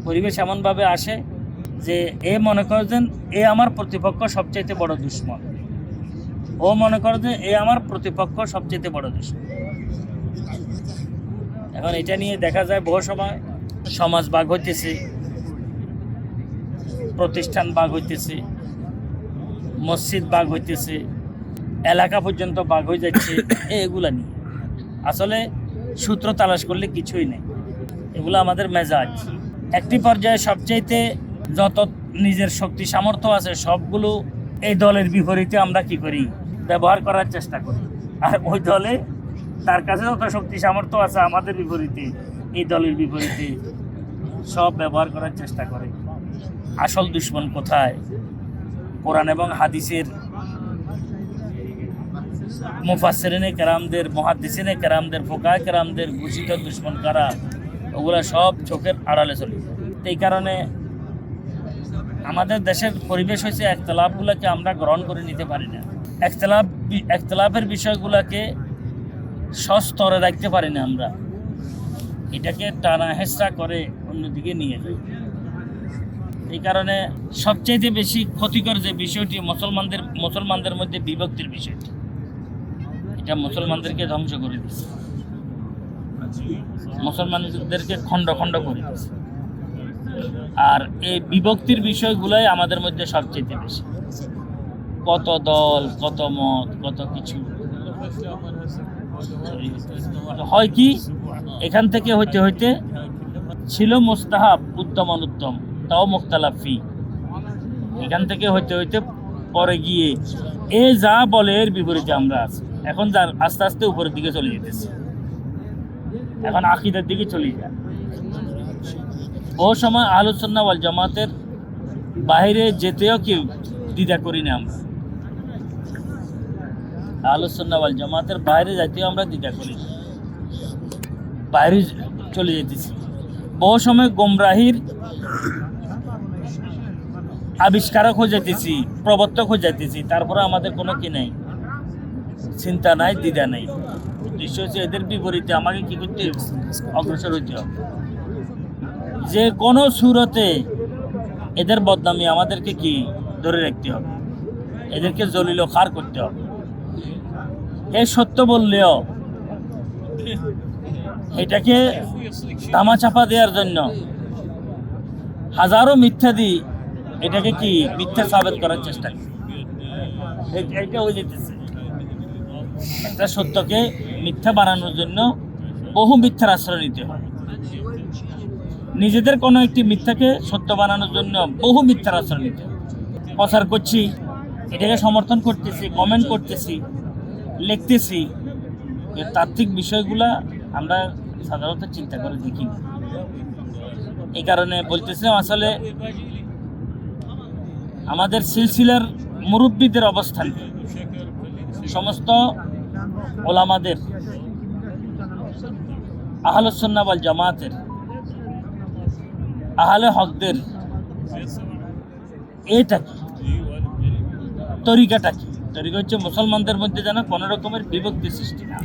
পরিবেশ এমনভাবে আসে যে এ মনে করে যে এ আমার প্রতিপক্ষ সবচাইতে বড় দুশ্মন, ও মনে করে যে এ আমার প্রতিপক্ষ সবচাইতে বড় দুশ্মন। এখন এটা নিয়ে দেখা যায় বহু সময় সমাজ ভাগ হইতেছে, প্রতিষ্ঠান ভাগ হইতেছে, মসজিদ ভাগ হইতেছে, এলাকা পর্যন্ত ভাগ হয়ে যাচ্ছে এগুলা নিয়ে। আসলে সূত্র তালাশ করলে কিছুই নেই, এগুলো আমাদের মেজাজ। একটি পর্যায়ে সবচাইতে যত নিজের শক্তি সামর্থ্য আছে সবগুলো এই দলের বিপরীতে আমরা কি করি, ব্যবহার করার চেষ্টা করি। আর ওই দলে তার কাছে যত শক্তি সামর্থ্য আছে আমাদের বিপরীতে, এই দলের বিপরীতে সব ব্যবহার করার চেষ্টা করে। আসল দুশ্মন কোথায়? কোরআন এবং হাদিসের মুফাসসিরিনে কেরামদের, মুহাদ্দিসিনে কেরামদের, ফুকাহে কেরামদের ঘোষিত দুশ্মন কারা, ওগুলা সব চোখের আড়ালে চলে। এই কারণে আমাদের দেশের পরিবেশ হয়েছে একতলাফগুলোকে আমরা গ্রহণ করে নিতে পারি না, একতলাফের বিষয়গুলোকে সস্তরে রাখতে পারি না আমরা, এটাকে টানা হেঁচড়া করে অন্যদিকে নিয়ে যাই। এই কারণে সবচেয়ে বেশি ক্ষতিকর যে বিষয়টি মুসলমানদের মধ্যে বিভক্তির বিষয়টি, এটা মুসলমানদেরকে ধ্বংস করে দিচ্ছে, মুসলমানদেরকে খণ্ড খণ্ড করে দিচ্ছে। আর এই বিভক্তির বিষয়গুলোই আমাদের মধ্যে সবচেয়ে বেশি, কত দল, কত মত, কত কিছু হয়। কি এখান থেকে হইতে হইতে ছিল মুস্তাহাব, উত্তম অনুত্তম, তাও মুখতালাফি, এখান থেকে হইতে হইতে পরে গিয়ে এ যা বলে এর বিপরীতে আমরা আছি। এখন যার আস্তে আস্তে উপরের দিকে চলে যেতেছে, এখন আকীদার দিকে চলে যায়। বহু সময় আহলুস সুন্নাহ ওয়াল জামাতের বাইরে যেতেও কেউ দ্বিধা করি না আমরা, আহলুস সুন্নাহ ওয়াল জামাতের বাইরে যাইতেও আমরা দ্বিধা করি, বাইরে চলে যেতেছি। বহু সময় গোমরাহির আবিষ্কারক হয়ে যেতেছি, প্রবর্তক হয়ে যেতেছি, তারপরে আমাদের কোনো কি নাই, চিন্তা নাই, দ্বিধা নাই। উদ্দেশ্য হচ্ছে এদের বিপরীতে আমাকে কি করতে হবে, অগ্রসর হইতে হবে। যে কোনো সুরতে এদের বদনামি আমাদেরকে কি ধরে রাখতে হবে, এদেরকে জলিল ও খার করতে হবে। এই সত্য বললেও এটাকে ধামাচাপা দেওয়ার জন্য হাজারো মিথ্যা দিই এটাকে কি মিথ্যা সাবেত করার চেষ্টা করি। এটা হয়ে যেতেছে, একটা সত্যকে মিথ্যা বানানোর জন্য বহু মিথ্যার আশ্রয় নিতে হয়। নিজেদের কোনো একটি মিথ্যাকে সত্য বানানোর জন্য বহু মিথ্যার আশ্রয় নিতে হয়। প্রচার করছি, এটাকে সমর্থন করতেছি, কমেন্ট করতেছি, লিখতেছি, এর তাত্ত্বিক বিষয়গুলা আমরা সাধারণত চিন্তা করে দেখি। এই কারণে বলতেছিলাম, আসলে আমাদের সিলসিলার মুরব্বীদের অবস্থান, সমস্ত ওলামাদের, আহলুস সুন্নাহ ওয়াল জামাতের, আহলে হকদের এটা কি, তরিকাটা কি? তরিকা হচ্ছে মুসলমানদের মধ্যে যেন কোনো রকমের বিভক্তি সৃষ্টি না।